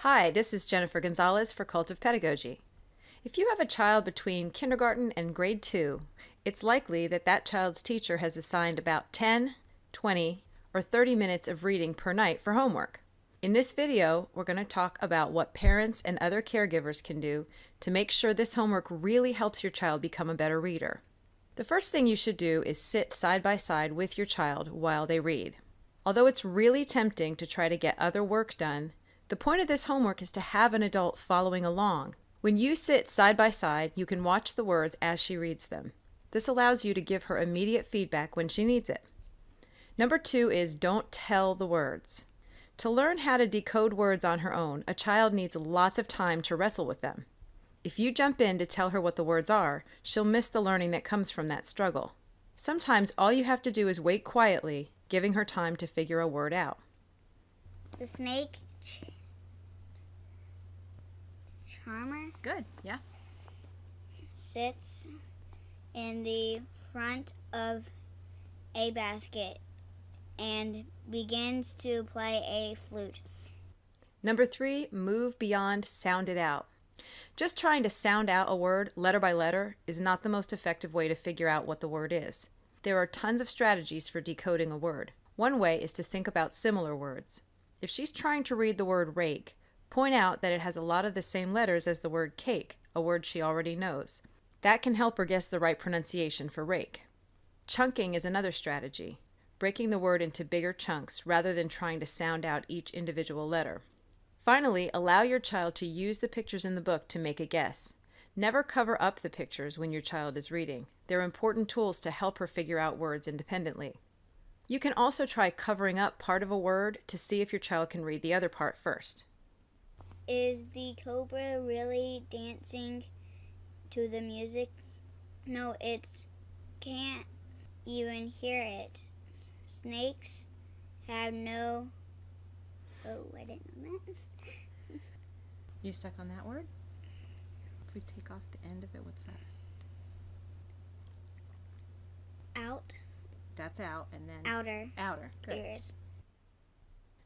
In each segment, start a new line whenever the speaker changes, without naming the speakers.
Hi, this is Jennifer Gonzalez for Cult of Pedagogy. If you have a child between kindergarten and grade 2, it's likely that that child's teacher has assigned about 10, 20, or 30 minutes of reading per night for homework. In this video, we're going to talk about what parents and other caregivers can do to make sure this homework really helps your child become a better reader. The first thing you should do is sit side by side with your child while they read. Although it's really tempting to try to get other work done, the point of this homework is to have an adult following along. When you sit side by side, you can watch the words as she reads them. This allows you to give her immediate feedback when she needs it. Number 2 is don't tell the words. To learn how to decode words on her own, a child needs lots of time to wrestle with them. If you jump in to tell her what the words are, she'll miss the learning that comes from that struggle. Sometimes all you have to do is wait quietly, giving her time to figure a word out.
The snake charmer.
Good, yeah.
Sits in the front of a basket and begins to play a flute.
Number 3, move beyond sound it out. Just trying to sound out a word letter by letter is not the most effective way to figure out what the word is. There are tons of strategies for decoding a word. One way is to think about similar words. If she's trying to read the word rake, point out that it has a lot of the same letters as the word cake, a word she already knows. That can help her guess the right pronunciation for rake. Chunking is another strategy, breaking the word into bigger chunks rather than trying to sound out each individual letter. Finally, allow your child to use the pictures in the book to make a guess. Never cover up the pictures when your child is reading. They're important tools to help her figure out words independently. You can also try covering up part of a word to see if your child can read the other part first.
Is the cobra really dancing to the music? No, it can't even hear it. Snakes have no... Oh, I didn't know that.
You stuck on that word? If we take off the end of it, what's that?
Out.
That's out, and then
Outer.
Outer. Good.
Ears.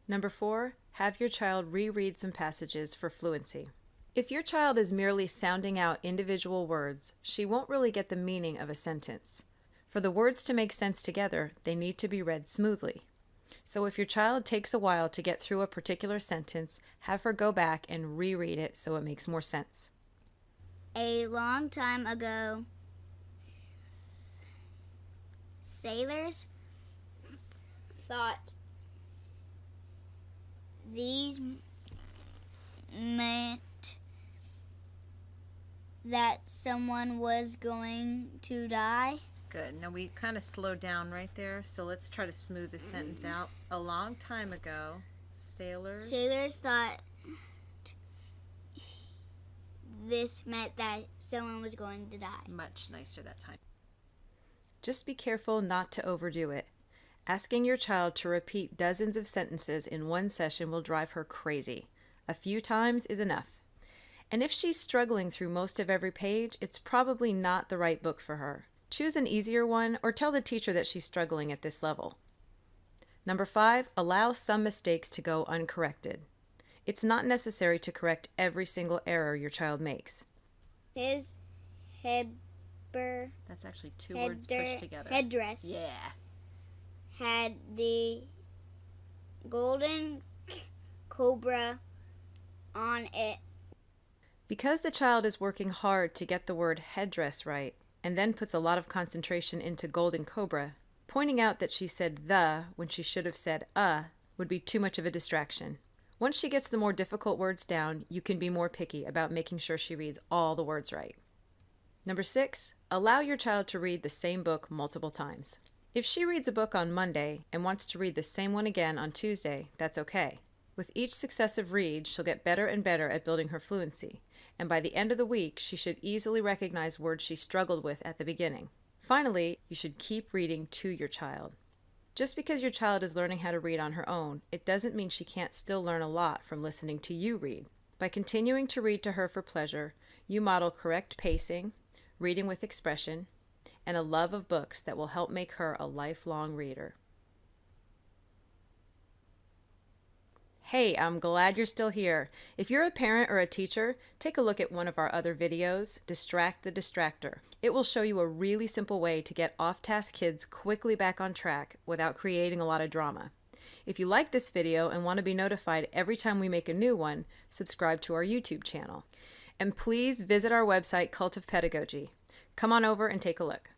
Number 4, have your child reread some passages for fluency. If your child is merely sounding out individual words, she won't really get the meaning of a sentence. For the words to make sense together, they need to be read smoothly. So if your child takes a while to get through a particular sentence, have her go back and reread it so it makes more sense.
A long time ago, sailors thought these meant that someone was going to die.
Good. Now we kind of slowed down right there, so let's try to smooth this sentence out. A long time ago, sailors
thought this meant that someone was going to die.
Much nicer that time. Just be careful not to overdo it. Asking your child to repeat dozens of sentences in one session will drive her crazy. A few times is enough. And if she's struggling through most of every page, it's probably not the right book for her. Choose an easier one or tell the teacher that she's struggling at this level. Number 5, allow some mistakes to go uncorrected. It's not necessary to correct every single error your child makes.
His
That's actually 2 words pushed together.
Headdress.
Yeah.
Had the golden cobra on it.
Because the child is working hard to get the word headdress right, and then puts a lot of concentration into golden cobra, pointing out that she said the when she should have said would be too much of a distraction. Once she gets the more difficult words down, you can be more picky about making sure she reads all the words right. Number 6, allow your child to read the same book multiple times. If she reads a book on Monday and wants to read the same one again on Tuesday, that's okay. With each successive read, she'll get better and better at building her fluency, and by the end of the week, she should easily recognize words she struggled with at the beginning. Finally, you should keep reading to your child. Just because your child is learning how to read on her own, it doesn't mean she can't still learn a lot from listening to you read. By continuing to read to her for pleasure, you model correct pacing, reading with expression, and a love of books that will help make her a lifelong reader. Hey, I'm glad you're still here. If you're a parent or a teacher, take a look at one of our other videos, Distract the Distractor. It will show you a really simple way to get off-task kids quickly back on track without creating a lot of drama. If you like this video and want to be notified every time we make a new one, subscribe to our YouTube channel. And please visit our website, Cult of Pedagogy. Come on over and take a look.